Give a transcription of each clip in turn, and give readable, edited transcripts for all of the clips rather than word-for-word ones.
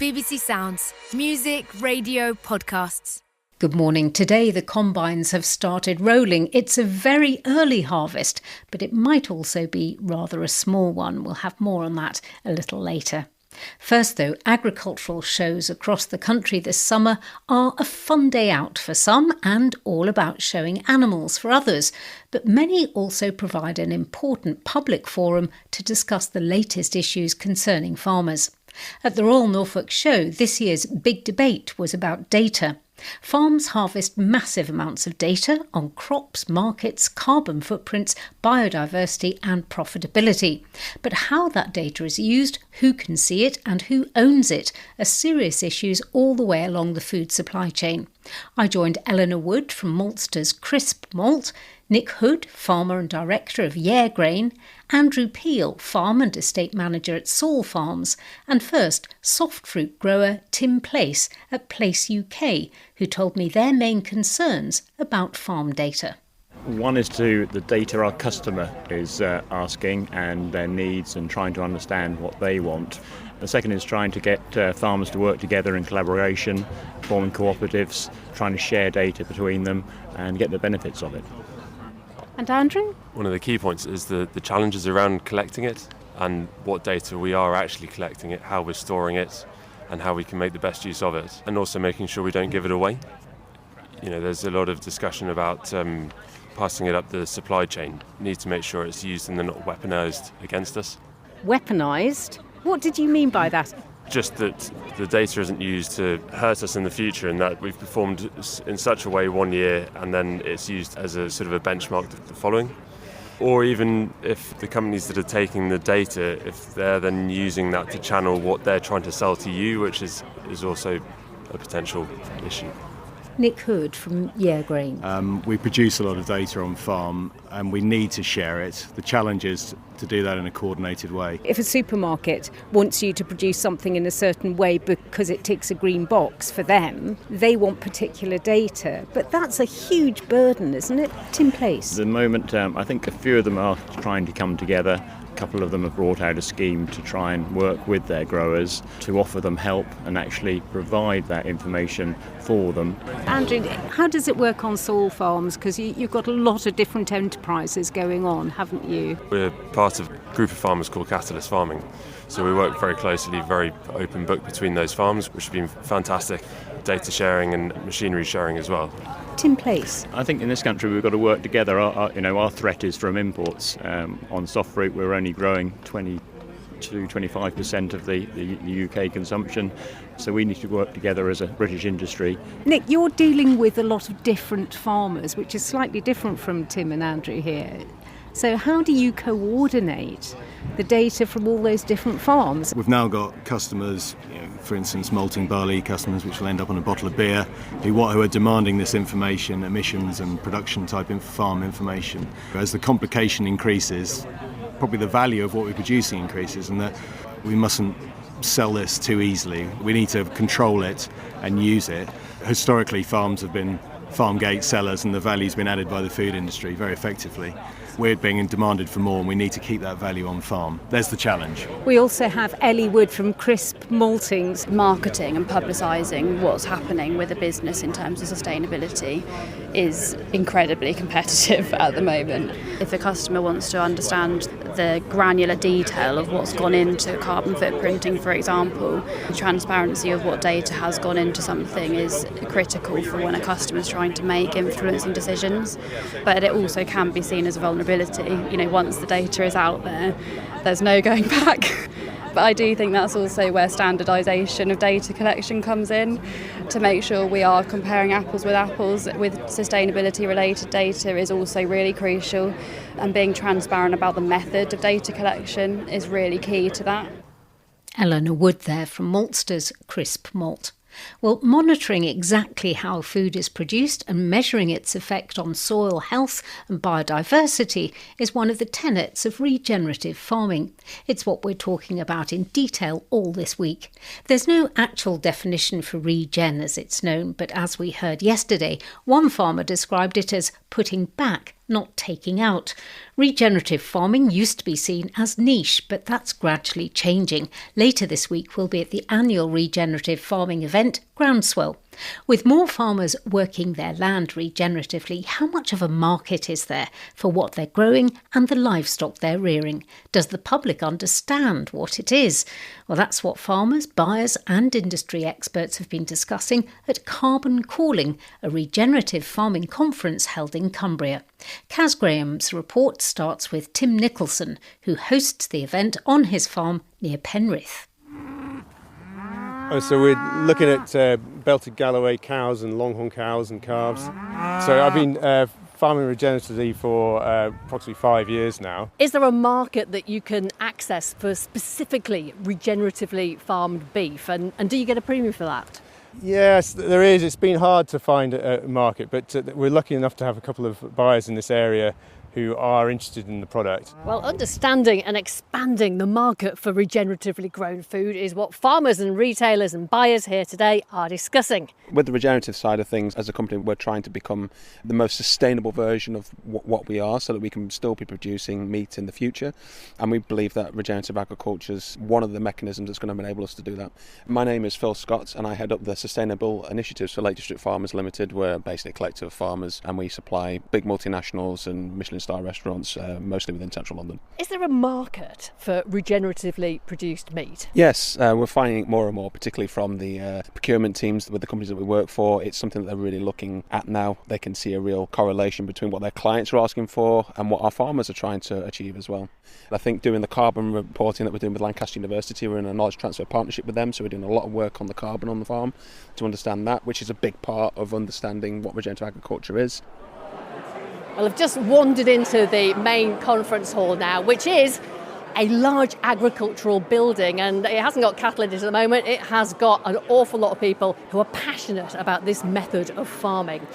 BBC Sounds. Music, radio, podcasts. Good morning. Today the combines have started rolling. It's a very early harvest, but it might also be rather a small one. We'll have more on that a little later. First though, agricultural shows across the country this summer are a fun day out for some and all about showing animals for others. But many also provide an important public forum to discuss the latest issues concerning farmers. At the Royal Norfolk Show, this year's big debate was about data. Farms harvest massive amounts of data on crops, markets, carbon footprints, biodiversity and profitability. But how that data is used, who can see it and who owns it are serious issues all the way along the food supply chain. I joined Eleanor Wood from Maltster's Crisp Malt, Nick Hood, farmer and director of Yare Grain, Andrew Peel, farm and estate manager at Saul Farms, and first, soft fruit grower Tim Place at Place UK, who told me their main concerns about farm data. One is to the data our customer is asking and their needs and trying to understand what they want. The second is trying to get farmers to work together in collaboration, forming cooperatives, trying to share data between them and get the benefits of it. And Andrew? One of the key points is the challenges around collecting it and what data we are actually collecting it, how we're storing it and how we can make the best use of it, and also making sure we don't give it away. You know, there's a lot of discussion about passing it up the supply chain. We need to make sure it's used and they're not weaponised against us. Weaponised? What did you mean by that? Just that the data isn't used to hurt us in the future, and that we've performed in such a way one year and then it's used as a sort of a benchmark the following. Or even if the companies that are taking the data, if they're then using that to channel what they're trying to sell to you, which is also a potential issue. Nick Hood from Yare Grain. We produce a lot of data on farm and we need to share it. The challenge is to do that in a coordinated way. If a supermarket wants you to produce something in a certain way because it ticks a green box for them, they want particular data. But that's a huge burden, isn't it? Tim Place. At the moment, I think a few of them are trying to come together. A couple of them have brought out a scheme to try and work with their growers to offer them help and actually provide that information for them. Andrew, how does it work on Saul Farms? Because you've got a lot of different enterprises going on, haven't you? We're part of a group of farmers called Catalyst Farming. So we work very closely, very open book between those farms, which have been fantastic. Data sharing and machinery sharing as well. Tim Place. I think in this country we've got to work together. Our threat is from imports. On soft fruit we're only growing 20-25% of the UK consumption, so we need to work together as a British industry. Nick, you're dealing with a lot of different farmers, which is slightly different from Tim and Andrew here. So how do you coordinate the data from all those different farms? We've now got customers, for instance, malting barley customers, which will end up on a bottle of beer, who are demanding this information, emissions and production type farm information. As the complication increases, probably the value of what we're producing increases, and that we mustn't sell this too easily. We need to control it and use it. Historically, farms have been farm gate sellers and the value's been added by the food industry very effectively. We're being demanded for more and we need to keep that value on farm. There's the challenge. We also have Olly Wood from Crisp Maltings. Marketing and publicising what's happening with the business in terms of sustainability is incredibly competitive at the moment. If a customer wants to understand the granular detail of what's gone into carbon footprinting, for example, the transparency of what data has gone into something is critical for when a customer's trying to make influencing decisions. But it also can be seen as a vulnerability. Once the data is out there, there's no going back. But I do think that's also where standardisation of data collection comes in, to make sure we are comparing apples with apples with sustainability related data is also really crucial, and being transparent about the method of data collection is really key to that. Eleanor Wood there from Maltster's Crisp Malt. Well, monitoring exactly how food is produced and measuring its effect on soil health and biodiversity is one of the tenets of regenerative farming. It's what we're talking about in detail all this week. There's no actual definition for regen as it's known, but as we heard yesterday, one farmer described it as putting back not taking out. Regenerative farming used to be seen as niche, but that's gradually changing. Later this week we'll be at the annual regenerative farming event, Groundswell. With more farmers working their land regeneratively, how much of a market is there for what they're growing and the livestock they're rearing? Does the public understand what it is? Well, that's what farmers, buyers and industry experts have been discussing at Carbon Calling, a regenerative farming conference held in Cumbria. Kaz Graham's report starts with Tim Nicholson, who hosts the event on his farm near Penrith. So we're looking at belted Galloway cows and longhorn cows and calves. So I've been farming regeneratively for approximately 5 years now. Is there a market that you can access for specifically regeneratively farmed beef, and do you get a premium for that? Yes, there is. It's been hard to find a market, but we're lucky enough to have a couple of buyers in this area who are interested in the product. Well, understanding and expanding the market for regeneratively grown food is what farmers and retailers and buyers here today are discussing. With the regenerative side of things, as a company, we're trying to become the most sustainable version of what we are so that we can still be producing meat in the future. And we believe that regenerative agriculture is one of the mechanisms that's going to enable us to do that. My name is Phil Scott and I head up the Sustainable Initiatives for Lake District Farmers Limited. We're basically a collective of farmers and we supply big multinationals and Michelin star restaurants, mostly within central London. Is there a market for regeneratively produced meat? Yes, we're finding it more and more, particularly from the procurement teams with the companies that we work for. It's something that they're really looking at now. They can see a real correlation between what their clients are asking for and what our farmers are trying to achieve as well. I think doing the carbon reporting that we're doing with Lancaster University, we're in a knowledge transfer partnership with them, so we're doing a lot of work on the carbon on the farm to understand that, which is a big part of understanding what regenerative agriculture is. Well, I've just wandered into the main conference hall now, which is a large agricultural building, and it hasn't got cattle in it at the moment. It has got an awful lot of people who are passionate about this method of farming.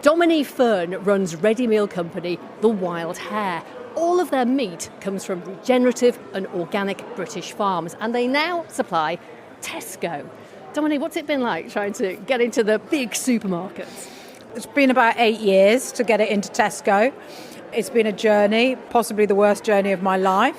Dominique Fern runs ready meal company The Wild Hare. All of their meat comes from regenerative and organic British farms, and they now supply Tesco. Dominique, what's it been like trying to get into the big supermarkets? It's been about 8 years to get it into Tesco. It's been a journey, possibly the worst journey of my life,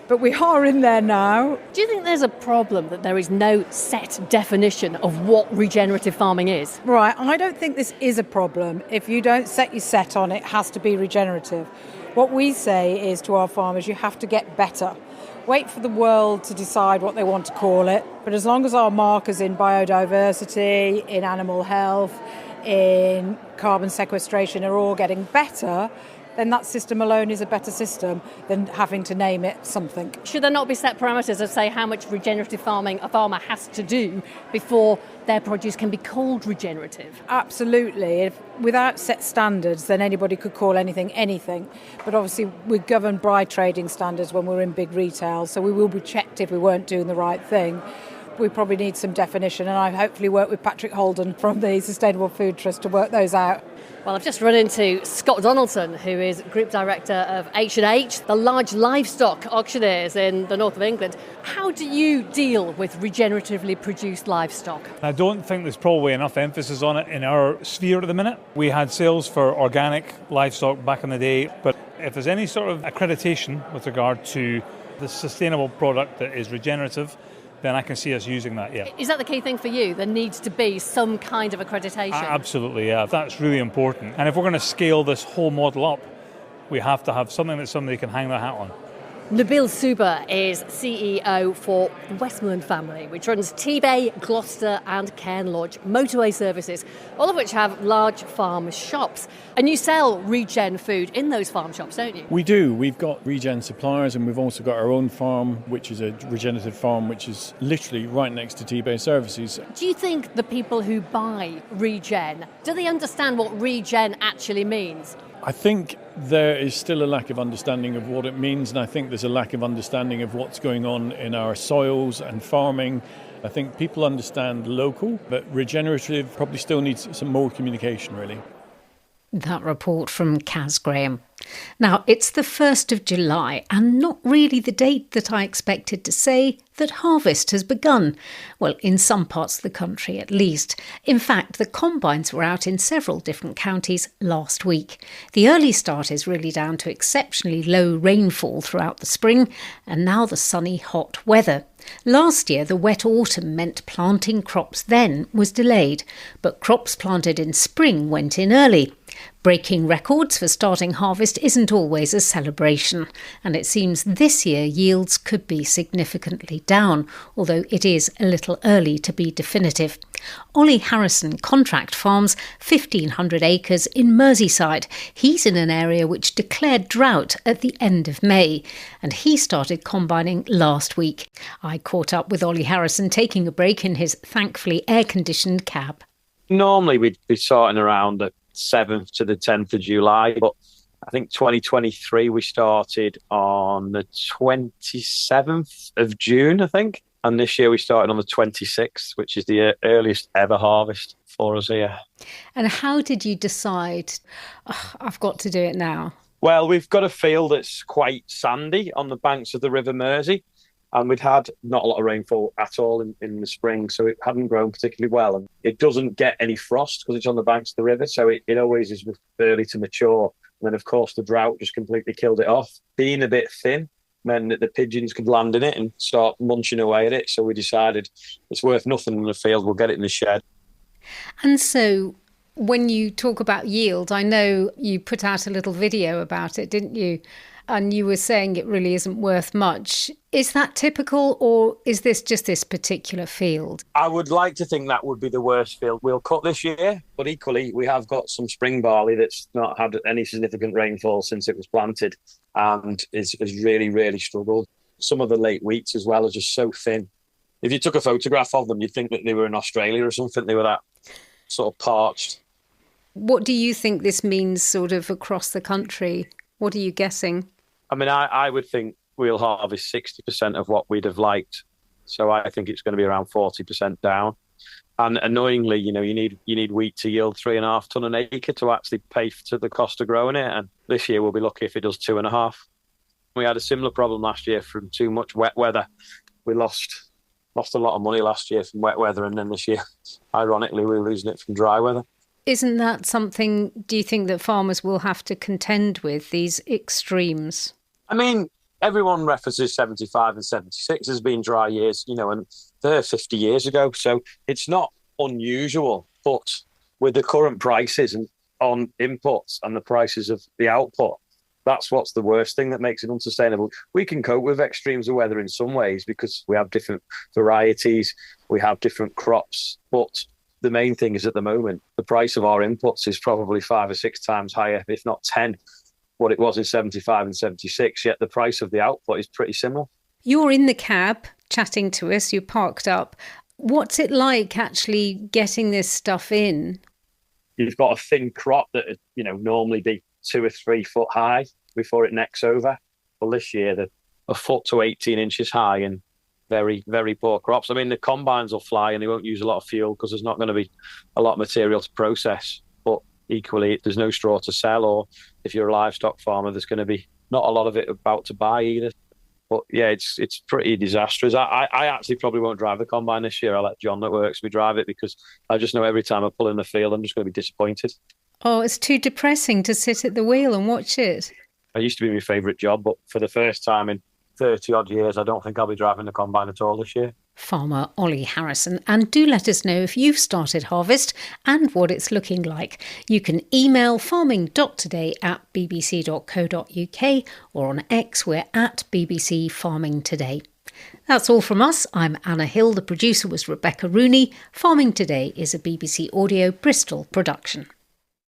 but we are in there now. Do you think there's a problem that there is no set definition of what regenerative farming is? Right, I don't think this is a problem. If you don't set your set on it, has to be regenerative. What we say is to our farmers, you have to get better. Wait for the world to decide what they want to call it, but as long as our markers in biodiversity, in animal health, in carbon sequestration are all getting better, then that system alone is a better system than having to name it something. Should there not be set parameters of, say, how much regenerative farming a farmer has to do before their produce can be called regenerative? Absolutely. Without set standards, then anybody could call anything. But obviously we're governed by trading standards when we're in big retail, so we will be checked if we weren't doing the right thing. We probably need some definition, and I hopefully work with Patrick Holden from the Sustainable Food Trust to work those out. Well, I've just run into Scott Donaldson, who is Group Director of H&H, the large livestock auctioneers in the north of England. How do you deal with regeneratively produced livestock? I don't think there's probably enough emphasis on it in our sphere at the minute. We had sales for organic livestock back in the day, but if there's any sort of accreditation with regard to the sustainable product that is regenerative, then I can see us using that, yeah. Is that the key thing for you? There needs to be some kind of accreditation? Absolutely, yeah. That's really important. And if we're going to scale this whole model up, we have to have something that somebody can hang their hat on. Nabil Suba is CEO for the Westmoreland family, which runs T-Bay, Gloucester and Cairn Lodge motorway services, all of which have large farm shops. And you sell regen food in those farm shops, don't you? We do. We've got regen suppliers, and we've also got our own farm, which is a regenerative farm, which is literally right next to T-Bay services. Do you think the people who buy regen, do they understand what regen actually means? I think there is still a lack of understanding of what it means, and I think there's a lack of understanding of what's going on in our soils and farming. I think people understand local, but regenerative probably still needs some more communication, really. That report from Kaz Graham. Now, it's the 1st of July and not really the date that I expected to say that harvest has begun. Well, in some parts of the country at least. In fact, the combines were out in several different counties last week. The early start is really down to exceptionally low rainfall throughout the spring and now the sunny, hot weather. Last year, the wet autumn meant planting crops then was delayed, but crops planted in spring went in early. Breaking records for starting harvest isn't always a celebration, and it seems this year yields could be significantly down, although it is a little early to be definitive. Olly Harrison contract farms 1,500 acres in Merseyside. He's in an area which declared drought at the end of May, and he started combining last week. I caught up with Olly Harrison taking a break in his thankfully air-conditioned cab. Normally we'd be starting around the 7th to the 10th of July, but I think 2023 we started on the 27th of June, I think. And this year we started on the 26th, which is the earliest ever harvest for us here. And how did you decide, I've got to do it now? Well, we've got a field that's quite sandy on the banks of the River Mersey. And we'd had not a lot of rainfall at all in the spring, so it hadn't grown particularly well. And it doesn't get any frost because it's on the banks of the river, so it always is early to mature. And then, of course, the drought just completely killed it off. Being a bit thin meant that the pigeons could land in it and start munching away at it. So we decided it's worth nothing in the field, we'll get it in the shed. And so when you talk about yield, I know you put out a little video about it, didn't you? And you were saying it really isn't worth much. Is that typical, or is this just this particular field? I would like to think that would be the worst field we'll cut this year, but equally we have got some spring barley that's not had any significant rainfall since it was planted and has really, really struggled. Some of the late wheats as well are just so thin. If you took a photograph of them, you'd think that they were in Australia or something. They were that sort of parched. What do you think this means sort of across the country? What are you guessing? I mean, I would think we'll harvest 60% of what we'd have liked. So I think it's going to be around 40% down. And annoyingly, you need wheat to yield 3.5 tonne an acre to actually pay to the cost of growing it. And this year we'll be lucky if it does 2.5. We had a similar problem last year from too much wet weather. We lost a lot of money last year from wet weather, and then this year, ironically, we're losing it from dry weather. Isn't that something, do you think, that farmers will have to contend with, these extremes? I mean, everyone references 75 and 76 as being dry years, and they're 50 years ago. So it's not unusual. But with the current prices and on inputs and the prices of the output, that's what's the worst thing that makes it unsustainable. We can cope with extremes of weather in some ways because we have different varieties, we have different crops. But the main thing is at the moment, the price of our inputs is probably 5 or 6 times higher, if not 10, what it was in 75 and 76, yet the price of the output is pretty similar. You're in the cab chatting to us, you're parked up. What's it like actually getting this stuff in? You've got a thin crop that would, normally be 2 or 3 foot high before it necks over. Well, this year they're a foot to 18 inches high and very, very poor crops. I mean, the combines will fly and they won't use a lot of fuel because there's not going to be a lot of material to process. But equally, there's no straw to sell, or if you're a livestock farmer, there's going to be not a lot of it about to buy either. But yeah, it's pretty disastrous. I actually probably won't drive the combine this year. I'll let John that works me drive it because I just know every time I pull in the field, I'm just going to be disappointed. Oh, it's too depressing to sit at the wheel and watch it. It used to be my favourite job, but for the first time in 30 odd years, I don't think I'll be driving the combine at all this year. Farmer Olly Harrison. And do let us know if you've started harvest and what it's looking like. You can email farming.today@bbc.co.uk or on X we're at BBC Farming Today. That's all from us. I'm Anna Hill. The producer was Rebecca Rooney. Farming Today is a BBC Audio Bristol production.